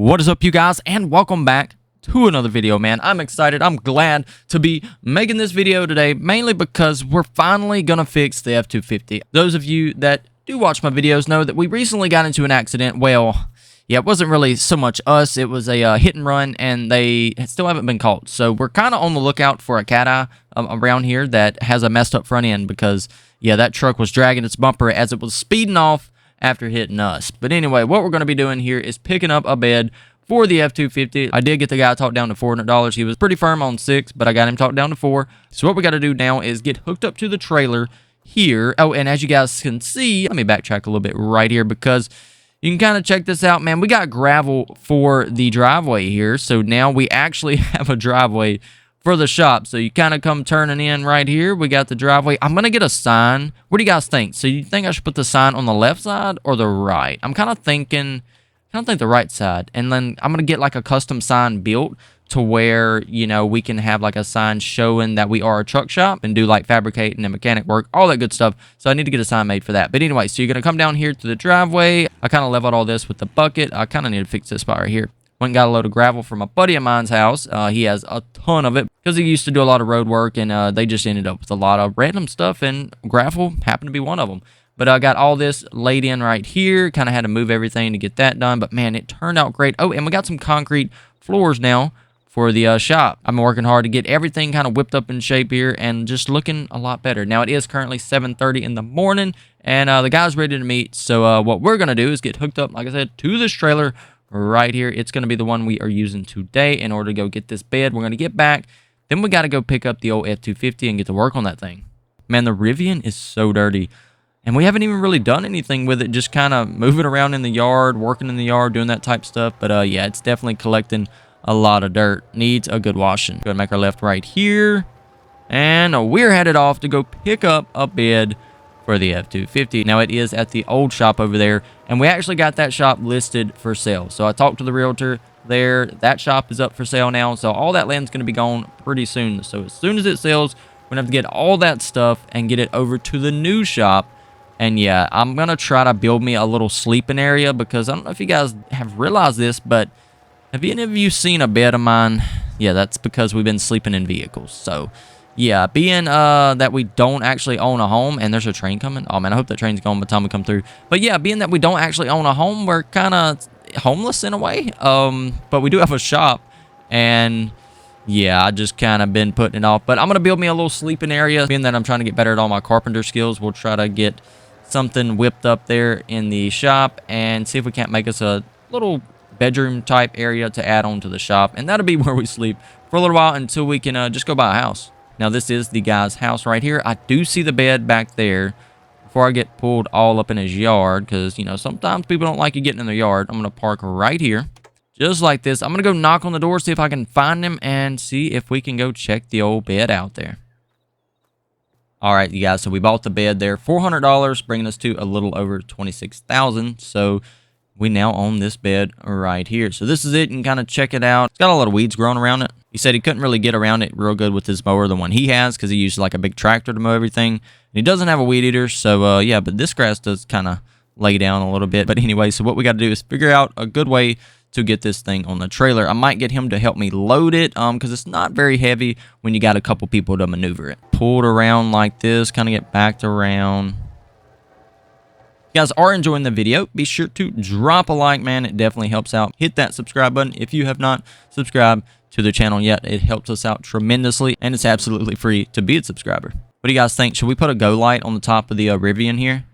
What is up, you guys, and welcome back to another video, man. I'm excited. I'm glad to be making this video today, mainly because we're finally gonna fix the F250. Those of you that do watch my videos know that we recently got into an accident. Well, yeah, it wasn't really so much us. It was a hit and run, and they still haven't been caught. So we're kind of on the lookout for a cat eye around here that has a messed up front end because, yeah, that truck was dragging its bumper as it was speeding off after hitting us. But anyway, what we're going to be doing here is picking up a bed for the F250. I did get the guy talked down to $400. He was pretty firm on 6, but I got him talked down to 4. So what we got to do now is get hooked up to the trailer here. Oh, and as you guys can see, let me backtrack a little bit right here because you can kind of check this out, man. We got gravel for the driveway here. So now we actually have a driveway for the shop. So you kind of come turning in right here. We got the driveway. I'm going to get a sign. What do you guys think? So you think I should put the sign on the left side or the right? I'm kind of thinking, I don't think the right side. And then I'm going to get like a custom sign built to where, you know, we can have like a sign showing that we are a truck shop and do like fabricating and mechanic work, all that good stuff. So I need to get a sign made for that. But anyway, so you're going to come down here to the driveway. I kind of leveled all this with the bucket. I kind of need to fix this spot right here. Went and got a load of gravel from a buddy of mine's house. He has a ton of it because he used to do a lot of road work, and they just ended up with a lot of random stuff, and gravel happened to be one of them. But I got all this laid in right here. Kind of had to move everything to get that done, but man, it turned out great. Oh, and we got some concrete floors now for the shop. I'm working hard to get everything kind of whipped up in shape here and just looking a lot better. Now, it is currently 7:30 in the morning, and the guy's ready to meet. So what we're going to do is get hooked up, like I said, to this trailer right here. It's going to be the one we are using today in order to go get this bed. We're going to get back. Then we got to go pick up the old F250 and get to work on that thing. Man, the Rivian is so dirty. And we haven't even really done anything with it. Just kind of moving around in the yard, working in the yard, doing that type stuff. But yeah, it's definitely collecting a lot of dirt. Needs a good washing. Go ahead and make our left right here. And we're headed off to go pick up a bed for the F250. Now, it is at the old shop over there, and we actually got that shop listed for sale. So I talked to the realtor there. That shop is up for sale now, so all that land's going to be gone pretty soon. So as soon as it sells, we're going to have to get all that stuff and get it over to the new shop. And yeah, I'm going to try to build me a little sleeping area because I don't know if you guys have realized this, but have any of you seen a bed of mine? Yeah, that's because we've been sleeping in vehicles. So yeah, being that we don't actually own a home, and there's a train coming. Oh, man, I hope that train's gone by the time we come through. But yeah, being that we don't actually own a home, we're kind of homeless in a way. But we do have a shop, and yeah, I just kind of been putting it off. But I'm going to build me a little sleeping area. Being that I'm trying to get better at all my carpenter skills, we'll try to get something whipped up there in the shop and see if we can't make us a little bedroom type area to add on to the shop. And that'll be where we sleep for a little while until we can just go buy a house. Now, this is the guy's house right here. I do see the bed back there before I get pulled all up in his yard because, you know, sometimes people don't like you getting in their yard. I'm going to park right here just like this. I'm going to go knock on the door, see if I can find him, and see if we can go check the old bed out there. All right, you guys, so we bought the bed there. $400, bringing us to a little over $26,000. So we now own this bed right here. So this is it. You can kind of check it out. It's got a lot of weeds growing around it. He said he couldn't really get around it real good with his mower, the one he has, because he uses like a big tractor to mow everything. And he doesn't have a weed eater, so yeah, but this grass does kind of lay down a little bit. But anyway, so what we got to do is figure out a good way to get this thing on the trailer. I might get him to help me load it, because it's not very heavy when you got a couple people to maneuver it. Pulled around like this, kind of get backed around. If you guys are enjoying the video, be sure to drop a like, man. It definitely helps out. Hit that subscribe button if you have not subscribed to the channel yet. It helps us out tremendously, and it's absolutely free to be a subscriber. What do you guys think? Should we put a go light on the top of the Rivian here?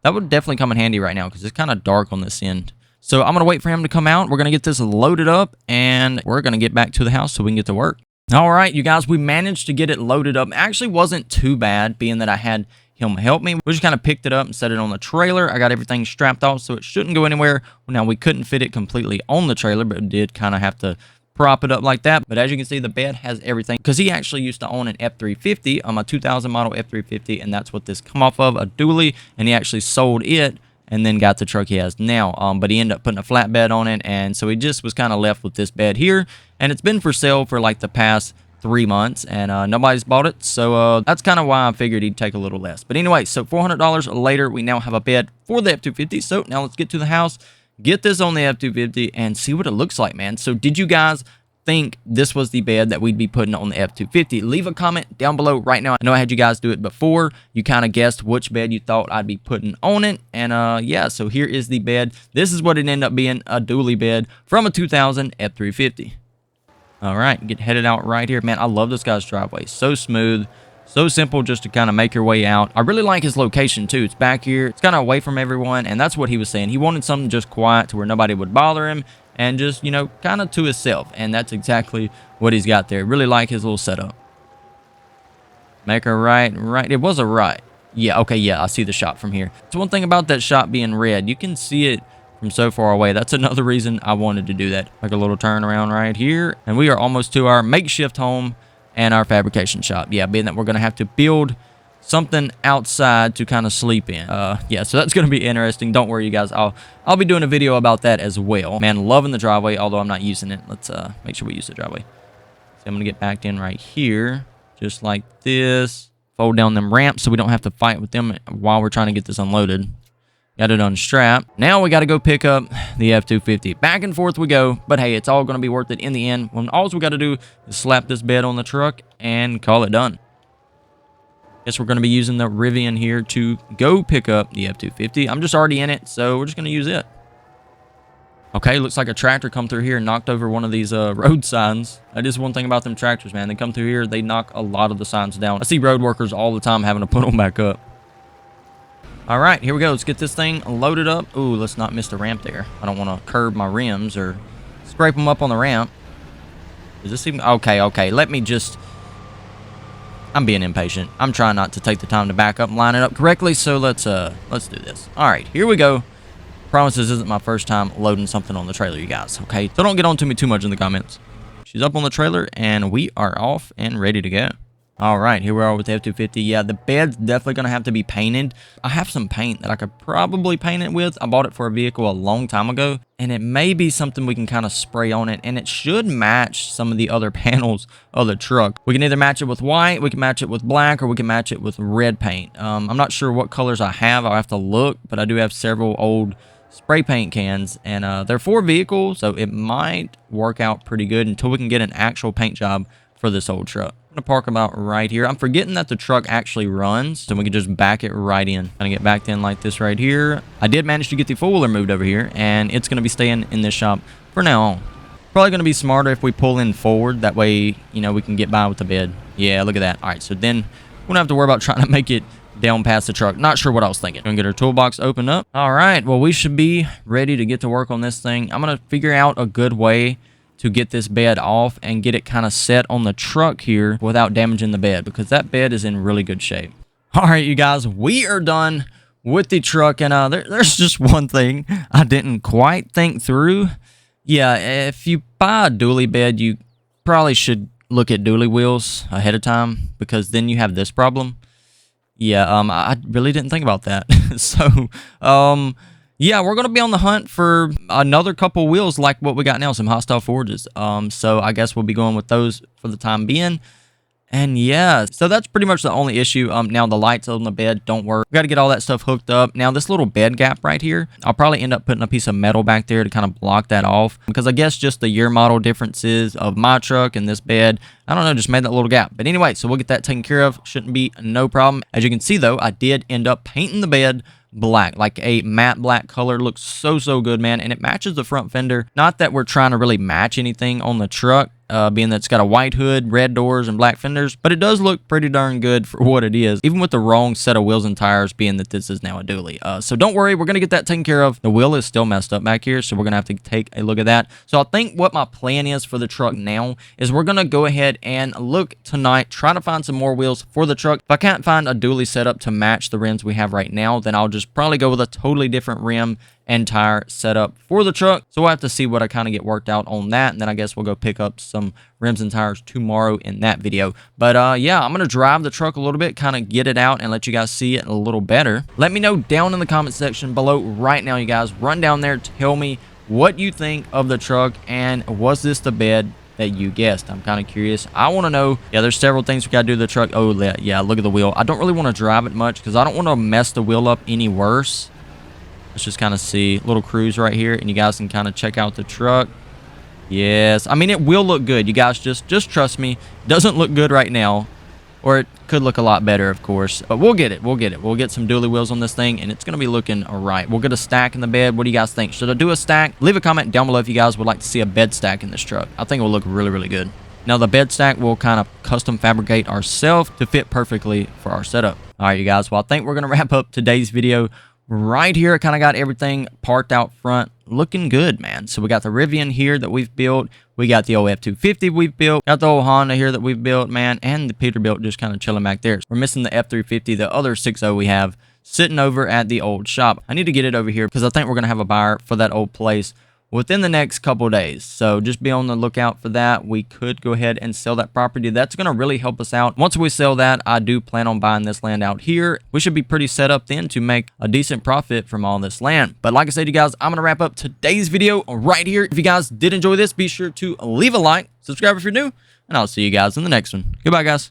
That would definitely come in handy right now because it's kind of dark on this end. So I'm going to wait for him to come out. We're going to get this loaded up, and we're going to get back to the house so we can get to work. All right, you guys, we managed to get it loaded up. It actually wasn't too bad, being that I had him help me. We just kind of picked it up and set it on the trailer. I got everything strapped off so it shouldn't go anywhere. Now, we couldn't fit it completely on the trailer, but we did kind of have to prop it up like that. But as you can see, the bed has everything because he actually used to own an F350, a 2000 model F350, and that's what this come off of, a dually, and he actually sold it and then got the truck he has now. But he ended up putting a flatbed on it, and so he just was kind of left with this bed here, and it's been for sale for like the past 3 months, and nobody's bought it, so that's kind of why I figured he'd take a little less. But anyway, so $400 later, we now have a bed for the F250. So now let's get to the house, get this on the F250 and see what it looks like, man. So did you guys think this was the bed that we'd be putting on the F250? Leave a comment down below right now. I know I had you guys do it before. You kind of guessed which bed you thought I'd be putting on it. And yeah, so here is the bed. This is what it ended up being, a dually bed from a 2000 F350. All right, get headed out right here. Man, I love this guy's driveway. So smooth. So simple just to kind of make your way out. I really like his location too. It's back here. It's kind of away from everyone, and that's what he was saying. He wanted something just quiet to where nobody would bother him and just, you know, kind of to himself. And that's exactly what he's got there. Really like his little setup. Make a right. It was a right. Yeah, okay, yeah, I see the shot from here. So one thing about that shot being red, you can see it from so far away. That's another reason I wanted to do that. Like a little turn around right here. And we are almost to our makeshift home and our fabrication shop. Yeah, being that we're going to have to build something outside to kind of sleep in. Yeah, so that's going to be interesting. Don't worry, you guys. I'll be doing a video about that as well. Man, loving the driveway, although I'm not using it. Let's make sure we use the driveway. So I'm going to get backed in right here, just like this. Fold down them ramps so we don't have to fight with them while we're trying to get this unloaded. Got it unstrapped. Now we got to go pick up the F250. Back and forth we go, but hey, it's all going to be worth it in the end. When all we got to do is slap this bed on the truck and call it done. Guess we're going to be using the Rivian here to go pick up the F250. I'm just already in it, so we're just going to use it. Okay, looks like a tractor come through here and knocked over one of these road signs. That is one thing about them tractors, man. They come through here, they knock a lot of the signs down. I see road workers all the time having to put them back up. All right, here we go. Let's get this thing loaded up. Ooh, let's not miss the ramp there. I don't want to curb my rims or scrape them up on the ramp. Is this even... Okay. Let me just... I'm being impatient. I'm trying not to take the time to back up and line it up correctly, so let's do this. All right, here we go. Promise this isn't my first time loading something on the trailer, you guys, okay? So don't get on to me too much in the comments. She's up on the trailer, and we are off and ready to go. All right, here we are with the F250. Yeah, the bed's definitely going to have to be painted. I have some paint that I could probably paint it with. I bought it for a vehicle a long time ago, and it may be something we can kind of spray on it, and it should match some of the other panels of the truck. We can either match it with white, we can match it with black, or we can match it with red paint. I'm not sure what colors I have. I'll have to look, but I do have several old spray paint cans, and they're for vehicles, so it might work out pretty good until we can get an actual paint job for this old truck. I'm gonna park about right here. I'm forgetting that the truck actually runs, so we can just back it right in. Gonna get backed in like this right here. I did manage to get the four-wheeler moved over here, and it's gonna be staying in this shop for now on. Probably gonna be smarter if we pull in forward. That way, you know, we can get by with the bed. Yeah, look at that. All right, so then we don't have to worry about trying to make it down past the truck. Not sure what I was thinking. Gonna get our toolbox opened up. All right, well, we should be ready to get to work on this thing. I'm gonna figure out a good way to get this bed off and get it kind of set on the truck here without damaging the bed, because that bed is in really good shape. All right, you guys, we are done with the truck, and there's just one thing I didn't quite think through. Yeah, if you buy a dually bed, you probably should look at dually wheels ahead of time, because then you have this problem. Yeah, I really didn't think about that. So, yeah, we're going to be on the hunt for another couple wheels like what we got now, some Hostile Forges. So I guess we'll be going with those for the time being. And yeah, so that's pretty much the only issue. Now the lights on the bed don't work. We got to get all that stuff hooked up. Now this little bed gap right here, I'll probably end up putting a piece of metal back there to kind of block that off, because I guess just the year model differences of my truck and this bed, I don't know, just made that little gap. But anyway, so we'll get that taken care of. Shouldn't be no problem. As you can see though, I did end up painting the bed black, like a matte black color. Looks so good, man, and it matches the front fender. Not that we're trying to really match anything on the truck, being that it's got a white hood, red doors, and black fenders, but it does look pretty darn good for what it is, even with the wrong set of wheels and tires, being that this is now a dually. So don't worry, we're going to get that taken care of. The wheel is still messed up back here, so we're going to have to take a look at that. So I think what my plan is for the truck now is we're going to go ahead and look tonight, try to find some more wheels for the truck. If I can't find a dually setup to match the rims we have right now, then I'll just probably go with a totally different rim and tire setup for the truck. So we'll have to see what I kind of get worked out on that, and then I guess we'll go pick up some rims and tires tomorrow in that video. But yeah, I'm gonna drive the truck a little bit, kind of get it out and let you guys see it a little better. Let me know down in the comment section below right now, you guys. Run down there, tell me what you think of the truck, and was this the bed that you guessed? I'm kind of curious. I want to know. Yeah, there's several things we got to do to the truck. Oh yeah, look at the wheel. I don't really want to drive it much because I don't want to mess the wheel up any worse. Let's just kind of see a little cruise right here, and you guys can kind of check out the truck. Yes, I mean, it will look good. You guys just trust me. It doesn't look good right now, or it could look a lot better, of course, but we'll get it. We'll get it. We'll get some dually wheels on this thing, and it's going to be looking all right. We'll get a stack in the bed. What do you guys think? Should I do a stack? Leave a comment down below if you guys would like to see a bed stack in this truck. I think it will look really, really good. Now, the bed stack we'll kind of custom fabricate ourselves to fit perfectly for our setup. All right, you guys, well, I think we're going to wrap up today's video right here. I kind of got everything parked out front, looking good, man. So we got the Rivian here that we've built. We got the old F250 we've built. Got the old Honda here that we've built, man. And the Peterbilt just kind of chilling back there. We're missing the F350, the other 6.0 we have, sitting over at the old shop. I need to get it over here because I think we're going to have a buyer for that old place within the next couple days. So just be on the lookout for that. We could go ahead and sell that property. That's going to really help us out. Once we sell that, I do plan on buying this land out here. We should be pretty set up then to make a decent profit from all this land. But like I said, you guys, I'm going to wrap up today's video right here. If you guys did enjoy this, be sure to leave a like, subscribe if you're new, and I'll see you guys in the next one. Goodbye, guys.